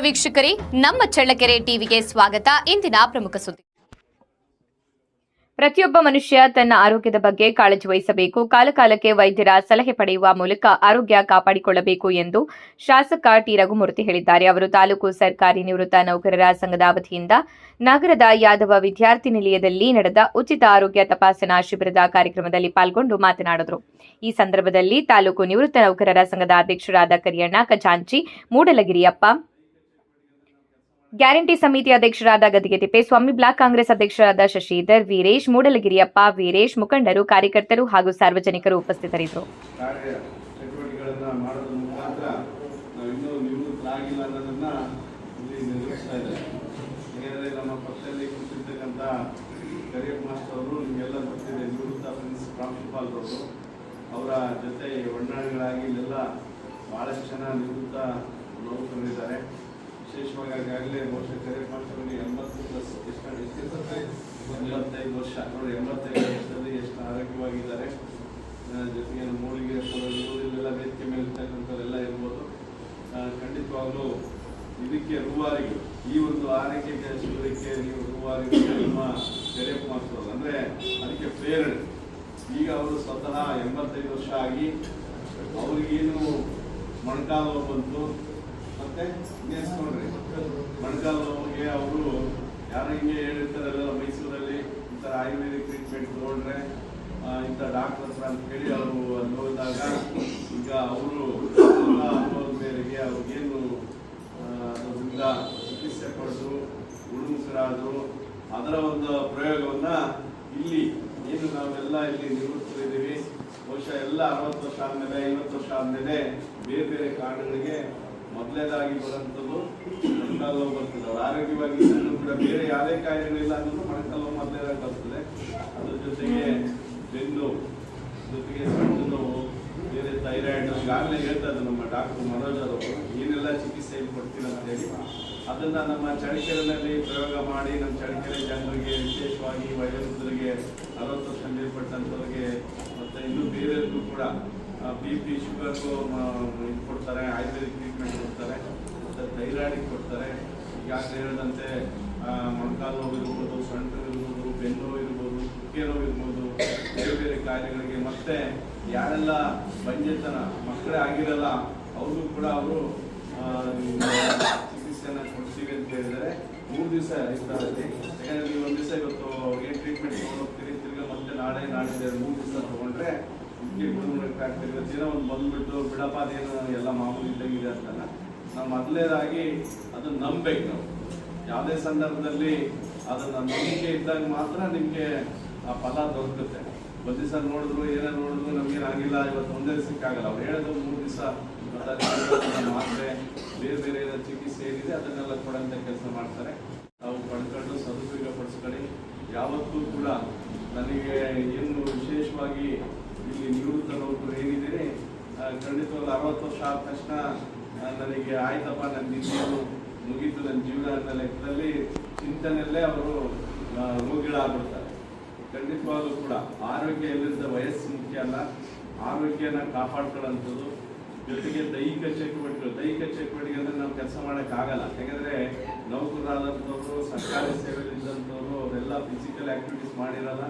ವೀಕ್ಷಕರೇ, ನಮ್ಮ ಚಳ್ಳಕೆರೆ ಟಿವಿಗೆ ಸ್ವಾಗತ. ಇಂದಿನ ಪ್ರಮುಖ ಸುದ್ದಿ. ಪ್ರತಿಯೊಬ್ಬ ಮನುಷ್ಯ ತನ್ನ ಆರೋಗ್ಯದ ಬಗ್ಗೆ ಕಾಳಜಿ ವಹಿಸಬೇಕು. ಕಾಲಕಾಲಕ್ಕೆ ವೈದ್ಯರ ಸಲಹೆ ಪಡೆಯುವ ಮೂಲಕ ಆರೋಗ್ಯ ಕಾಪಾಡಿಕೊಳ್ಳಬೇಕು ಎಂದು ಶಾಸಕ ಟಿ ರಘುಮೂರ್ತಿ ಹೇಳಿದ್ದಾರೆ. ಅವರು ತಾಲೂಕು ಸರ್ಕಾರಿ ನಿವೃತ್ತ ನೌಕರರ ಸಂಘದ ವತಿಯಿಂದ ನಗರದ ಯಾದವ ವಿದ್ಯಾರ್ಥಿ ನಿಲಯದಲ್ಲಿ ನಡೆದ ಉಚಿತ ಆರೋಗ್ಯ ತಪಾಸಣಾ ಶಿಬಿರದ ಕಾರ್ಯಕ್ರಮದಲ್ಲಿ ಪಾಲ್ಗೊಂಡು ಮಾತನಾಡಿದರು. ಈ ಸಂದರ್ಭದಲ್ಲಿ ತಾಲೂಕು ನಿವೃತ್ತ ನೌಕರರ ಸಂಘದ ಅಧ್ಯಕ್ಷರಾದ ಕರಿಯಣ್ಣ ಖಜಾಂಚಿ, ಮೂಡಲಗಿರಿಯಪ್ಪ, ಗ್ಯಾರಂಟಿ ಸಮಿತಿ ಅಧ್ಯಕ್ಷರಾದ ಗದಿಗೆ ತಿಪ್ಪೇಸ್ವಾಮಿ, ಬ್ಲಾಕ್ ಕಾಂಗ್ರೆಸ್ ಅಧ್ಯಕ್ಷರಾದ ಶಶಿಧರ್, ವೀರೇಶ್, ಮೂಡಲಗಿರಿಯಪ್ಪ, ವೀರೇಶ್, ಮುಖಂಡರು, ಕಾರ್ಯಕರ್ತರು ಹಾಗೂ ಸಾರ್ವಜನಿಕರು ಉಪಸ್ಥಿತರಿದ್ದರು. ಅವರ ಜೊತೆ ಹೊಂದಾಣಿಗಳಾಗಿ ಇಲ್ಲೆಲ್ಲ ಬಹಳಷ್ಟು ಜನ ನಿವೃತ್ತ ನೌಕರರಿದ್ದಾರೆ. ವಿಶೇಷವಾಗಿ ಈಗಾಗಲೇ ಬಹುಶಃ ಕರಿಯರ್ ಮಾಸ್ಟರ್ಗೆ 80+ 85 ವರ್ಷ ನೋಡಿ, 85 ವರ್ಷದಲ್ಲಿ ಎಷ್ಟು ಆರೋಗ್ಯವಾಗಿದ್ದಾರೆ. ಜೊತೆಗೆ ಮೂಲಿಗೆ ಇಲ್ಲೆಲ್ಲ ವೇದಿಕೆ ಮೇಲೆ ಇರ್ತಕ್ಕಂಥವರೆಲ್ಲ ಇರ್ಬೋದು. ಖಂಡಿತವಾಗ್ಲೂ ಇದಕ್ಕೆ ರೂವಾರಿಗೆ ಈ ಒಂದು ಆರೈಕೆ ಶಿಬಿರಕ್ಕೆ ನೀವು ರೂವಾರಿಗೆ ನಮ್ಮ ಕರಿಯರ್ ಮಾಸ್ಟರ್ ಅಂದರೆ ಅದಕ್ಕೆ ಪ್ರೇರಣೆ. ಈಗ ಅವರು ಸ್ವತಃ 85 ವರ್ಷ ಆಗಿ ಅವ್ರಿಗೇನು ಮೊಣಕಾಲು ನೋವು ಬಂತು, ಮತ್ತೆ ಇನ್ನೇಸ್ಕೊಂಡ್ರಿ ಮೊಣಕಾಲು ನೋವಿಗೆ ಅವರು ಯಾರು ಹಿಂಗೆ ಹೇಳಿರ್ತಾರಲ್ಲ ಮೈಸೂರಲ್ಲಿ ಈ ಥರ ಆಯುರ್ವೇದಿಕ್ ಟ್ರೀಟ್ಮೆಂಟ್ ತಗೊಂಡ್ರೆ ಇಂಥ ಡಾಕ್ಟರ್ ಹತ್ರ ಅಂತ ಹೇಳಿ ಅವರು ಅಲ್ಲಿ ಹೋದಾಗ ಈಗ ಅವರು ಅನುಭವದ ಮೇರೆಗೆ ಅವ್ರಿಗೇನು ಅದರಿಂದ ಚಿಕಿತ್ಸೆ ಪಡೆದು ಉಳುಮುಸರಾದರು. ಅದರ ಒಂದು ಪ್ರಯೋಗವನ್ನು ಇಲ್ಲಿ ಏನು ನಾವೆಲ್ಲ ಇಲ್ಲಿ ನಿವೃತ್ತರಿದ್ದೀವಿ, ಬಹುಶಃ ಎಲ್ಲ 60 ವರ್ಷ ಆದಮೇಲೆ 50 ವರ್ಷ ಆದಮೇಲೆ ಬೇರೆ ಬೇರೆ ಕಾರಣಗಳಿಗೆ ಮೊದಲೇದಾಗಿ ಬರುವಂಥದ್ದು ಮೊಣಕಾಲು ನೋವು ಬರ್ತದೆ. ಅವ್ರು ಆರೋಗ್ಯವಾಗಿ ಕೂಡ ಬೇರೆ ಯಾವುದೇ ಕಾಯಿಲೆಗಳಿಲ್ಲ ಅಂದ್ರೂ ಮೊಣಕಾಲು ನೋವು ಮೊದಲೇದಾಗಿ ಬರ್ತದೆ. ಅದ್ರ ಜೊತೆಗೆ ಬೆನ್ನು, ಜೊತೆಗೆ ಸಣ್ಣ ನೋವು, ಬೇರೆ ಥೈರಾಯ್ಡ್, ಈಗಾಗಲೇ ಹೇಳ್ತಾ ಇದ್ದಾರೆ ನಮ್ಮ ಡಾಕ್ಟರ್ ಮನೋಜ್ ಅವರು ಏನೆಲ್ಲ ಚಿಕಿತ್ಸೆ ಕೊಡ್ತೀವಿ ಅಂತ ಹೇಳಿ. ಅದನ್ನ ನಮ್ಮ ಚಳ್ಳಕೆರೆಯಲ್ಲಿ ಪ್ರಯೋಗ ಮಾಡಿ ನಮ್ಮ ಚಳ್ಳಕೆರೆ ಜನರಿಗೆ, ವಿಶೇಷವಾಗಿ ವಯೋವೃದ್ಧರಿಗೆ, 40 ವರ್ಷ ಮೇಲ್ಪಟ್ಟಂಥವ್ರಿಗೆ ಮತ್ತು ಇನ್ನೂ ಬೇರೆಯವ್ರಿಗೂ ಕೂಡ BP, ಶುಗರ್ಗೂ ಇದು ಕೊಡ್ತಾರೆ, ಆಯುರ್ವೇದಿಕ್ ಟ್ರೀಟ್ಮೆಂಟ್ ಕೊಡ್ತಾರೆ, ಮತ್ತು ಥೈರಾಯ್ಡಿಗೆ ಕೊಡ್ತಾರೆ. ಈಗಾಗಲೇ ಹೇಳಿದಂತೆ ಮೊಣಕಾಲು ನೋವು ಇರ್ಬೋದು, ಸೊಂಟು ಇರ್ಬೋದು, ಬೆನ್ನು ನೋವು ಇರ್ಬೋದು, ಕುಕ್ಕೆ ನೋವು ಇರ್ಬೋದು, ಬೇರೆ ಬೇರೆ ಕಾಯಿಲೆಗಳಿಗೆ. ಮತ್ತು ಯಾರೆಲ್ಲ ಬಂಜೆತನ ಮಕ್ಕಳೇ ಆಗಿರಲ್ಲ ಅವ್ರಿಗೂ ಕೂಡ ಅವರು ಚಿಕಿತ್ಸೆಯನ್ನು ಕೊಡ್ತೀವಿ ಅಂತ ಹೇಳಿದರೆ 3 ದಿವಸ ಇರ್ತಾರೆ. ಯಾಕಂದರೆ ನೀವು 1 ದಿವಸ ಇವತ್ತು ಏನು ಟ್ರೀಟ್ಮೆಂಟ್ ತೊಗೊಂಡೋಗ್ತೀರಿ, ತಿರ್ಗಿ ಮತ್ತೆ ನಾಳೆ 3 ದಿವಸ ತೊಗೊಂಡ್ರೆ ಆಗ್ತಿದೆ. ದಿನ ಒಂದು ಬಂದ್ಬಿಟ್ಟು ಬಿಡಪ್ಪ ಅದೇನು ಎಲ್ಲ ಮಾಮೂಲಿ ಇದ್ದಂಗಿದೆ ಅಂತಲ್ಲ. ನಾವು ಮೊದಲೇದಾಗಿ ಅದನ್ನು ನಂಬಬೇಕು. ನಾವು ಯಾವುದೇ ಸಂದರ್ಭದಲ್ಲಿ ಅದನ್ನು ನಂಬಿಕೆ ಇದ್ದಾಗ ಮಾತ್ರ ನಿಮಗೆ ಆ ಫಲ ದೊರಕುತ್ತೆ. ಒಂದು ದಿವಸ ನೋಡಿದ್ರು ಏನೋ ನೋಡಿದ್ರು ನಮಗೇನಾಗಿಲ್ಲ, ಇವತ್ತು ಒಂದೇ ದಿವಸಕ್ಕಾಗಲ್ಲ. ಅವ್ರು ಹೇಳೋದು 3 ದಿವಸ ಮಾತ್ರೆ, ಬೇರೆ ಬೇರೆ ಚಿಕಿತ್ಸೆ ಏನಿದೆ ಅದನ್ನೆಲ್ಲ ಕೊಡೋಂಥ ಕೆಲಸ ಮಾಡ್ತಾರೆ. ನಾವು ಪಡ್ಕೊಂಡು ಸದುಪಯೋಗ ಪಡಿಸ್ಕೊಳ್ಳಿ. ಯಾವತ್ತೂ ಕೂಡ ನನಗೆ ಏನು ವಿಶೇಷವಾಗಿ ಇಲ್ಲಿ ನಿವೃತ್ತ ನೌಕರು ಏನಿದ್ದೀರಿ, ಖಂಡಿತವಾಗ್ಲೂ 60 ವರ್ಷ ಆದ ತಕ್ಷಣ ನನಗೆ ಆಯ್ತಪ್ಪ, ನನ್ನ ಇನ್ನೇನು ಮುಗೀತು ನನ್ನ ಜೀವನ ಅನ್ನೋ ಲೆಕ್ಕದಲ್ಲಿ ಚಿಂತನೆಯಲ್ಲೇ ಅವರು ರೋಗಿಗಳಾಗ್ಬಿಡ್ತಾರೆ. ಖಂಡಿತವಾಗ್ಲೂ ಕೂಡ ಆರೋಗ್ಯ ಎಲ್ಲಿಂದ ವಯಸ್ಸು ಮುಖ್ಯ ಅಲ್ಲ, ಆರೋಗ್ಯನ ಕಾಪಾಡ್ಕೊಳ್ಳೋಂಥದ್ದು. ಜೊತೆಗೆ ದೈಹಿಕ ಚಟುವಟಿಕೆ ಅಂದರೆ ನಾವು ಕೆಲಸ ಮಾಡೋಕ್ಕಾಗಲ್ಲ. ಯಾಕಂದರೆ ನೌಕರರಾದಂಥವ್ರು, ಸರ್ಕಾರಿ ಸೇವೆಯಲ್ಲಿ ಇದ್ದಂಥವ್ರು ಅವರೆಲ್ಲ ಫಿಸಿಕಲ್ ಆ್ಯಕ್ಟಿವಿಟೀಸ್ ಮಾಡಿರಲ್ಲ.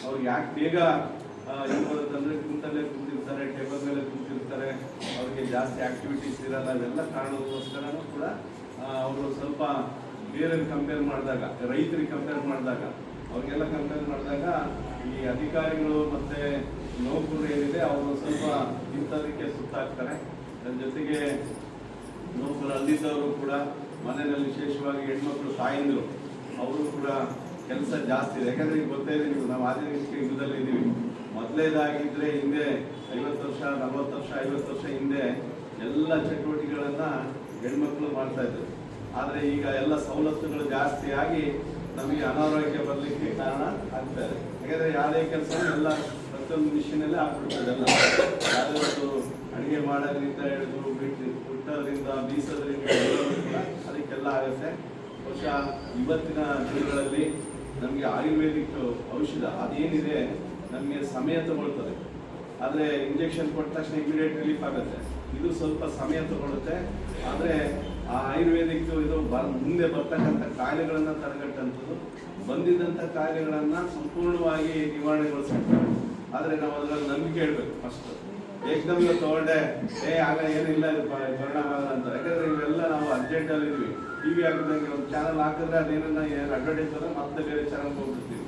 ಅವ್ರಿಗೆ ಯಾಕೆ ಬೇಗ ಏನು ಬರುತ್ತಂದರೆ ಕುಂತಲ್ಲೇ ಕೂತಿರ್ತಾರೆ, ಟೇಬಲ್ ಮೇಲೆ ಕೂತಿರ್ತಾರೆ, ಅವ್ರಿಗೆ ಜಾಸ್ತಿ ಆ್ಯಕ್ಟಿವಿಟೀಸ್ ಇರಲ್ಲ. ಇವೆಲ್ಲ ಕಾರಣಕ್ಕೋಸ್ಕರನೂ ಕೂಡ ಅವರು ಸ್ವಲ್ಪ ಬೇರೆ ಕಂಪೇರ್ ಮಾಡಿದಾಗ, ರೈತರಿಗೆ ಕಂಪೇರ್ ಮಾಡಿದಾಗ, ಅವ್ರಿಗೆಲ್ಲ ಕಂಪೇರ್ ಮಾಡಿದಾಗ ಈ ಅಧಿಕಾರಿಗಳು ಮತ್ತು ನೌಕರರು ಏನಿದೆ ಅವರು ಸ್ವಲ್ಪ ಇಂಥದಕ್ಕೆ ಸುತ್ತಾಗ್ತಾರೆ. ಅದರ ಜೊತೆಗೆ ನೌಕರು ಅಲ್ಲಿದ್ದವರು ಕೂಡ ಮನೆಯಲ್ಲಿ ವಿಶೇಷವಾಗಿ ಹೆಣ್ಮಕ್ಳು ತಾಯಂದಿರು ಅವರು ಕೂಡ ಕೆಲಸ ಜಾಸ್ತಿ ಇದೆ. ಯಾಕಂದರೆ ಈಗ ಗೊತ್ತೇ ಇದೆ, ನೀವು ನಾವು ಆಧುನಿಕ ಯುಗದಲ್ಲಿ ಇದ್ದೀವಿ. ಮೊದಲೇದಾಗಿದ್ದರೆ ಹಿಂದೆ 50 ವರ್ಷ 40 ವರ್ಷ 50 ವರ್ಷ ಹಿಂದೆ ಎಲ್ಲ ಚಟುವಟಿಕೆಗಳನ್ನು ಹೆಣ್ಮಕ್ಳು ಮಾಡ್ತಾಯಿದ್ರು. ಆದರೆ ಈಗ ಎಲ್ಲ ಸವಲತ್ತುಗಳು ಜಾಸ್ತಿ ಆಗಿ ನಮಗೆ ಅನಾರೋಗ್ಯ ಬರಲಿಕ್ಕೆ ಕಾರಣ ಆಗ್ತಾರೆ. ಯಾಕಂದರೆ ಯಾವುದೇ ಕೆಲಸ ಎಲ್ಲ ಪ್ರತಿಯೊಂದು ಮಿಷಿನಲ್ಲೇ ಆಗ್ಬಿಡ್ತದೆಲ್ಲ. ಯಾವುದೋ ಅಡುಗೆ ಮಾಡೋದ್ರಿಂದ ಹಿಡಿದು ಬಿಟ್ಟೋದ್ರಿಂದ ಬೀಸೋದ್ರಿಂದ ಅದಕ್ಕೆಲ್ಲ ಆಗುತ್ತೆ. ಬಹುಶಃ ಇವತ್ತಿನ ದಿನಗಳಲ್ಲಿ ನಮಗೆ ಆಯುರ್ವೇದಿಕ್ ಔಷಧ ಅದೇನಿದೆ ನಮಗೆ ಸಮಯ ತಗೊಳ್ತದೆ. ಆದರೆ ಇಂಜೆಕ್ಷನ್ ಕೊಟ್ಟ ತಕ್ಷಣ ಇಮಿಡಿಯೇಟ್ ರಿಲೀಫ್ ಆಗುತ್ತೆ. ಇದು ಸ್ವಲ್ಪ ಸಮಯ ತಗೊಳುತ್ತೆ. ಆದರೆ ಆ ಆಯುರ್ವೇದಿಕ್ ಇದು ಮುಂದೆ ಬರ್ತಕ್ಕಂಥ ಕಾಯಿಲೆಗಳನ್ನ ತಡೆಗಟ್ಟಂಥದ್ದು, ಬಂದಿದ್ದಂಥ ಕಾಯಿಲೆಗಳನ್ನ ಸಂಪೂರ್ಣವಾಗಿ ನಿವಾರಣೆಗೊಳಿಸ್ಬೇಕು. ಆದರೆ ನಾವು ಅದರಲ್ಲಿ ನಂಬಿಕೆ ಇಡಬೇಕು. ಫಸ್ಟ್ ಏಕದಮ್ ಇವತ್ತು ತಗೊಂಡೆ ಆಗ ಏನಿಲ್ಲ ಇದು ಪರಿಣಾಮ ಆಗಲ್ಲ ಅಂತ. ಯಾಕಂದ್ರೆ ಇವೆಲ್ಲ ನಾವು ಅರ್ಜೆಂಟಲ್ಲಿ ಇದ್ವಿ, ಟಿವಿ ಹಾಕಿದಂಗೆ ಒಂದು ಚಾನಲ್ ಹಾಕಿದ್ರೆ ಅದೇನನ್ನ ಏನು ಅಡ್ವರ್ಟೈಸ್ ಆದರೆ ಮತ್ತೆ ಬೇರೆ ಚಾನಲ್ ಹೋಗ್ಬಿಡ್ತೀವಿ.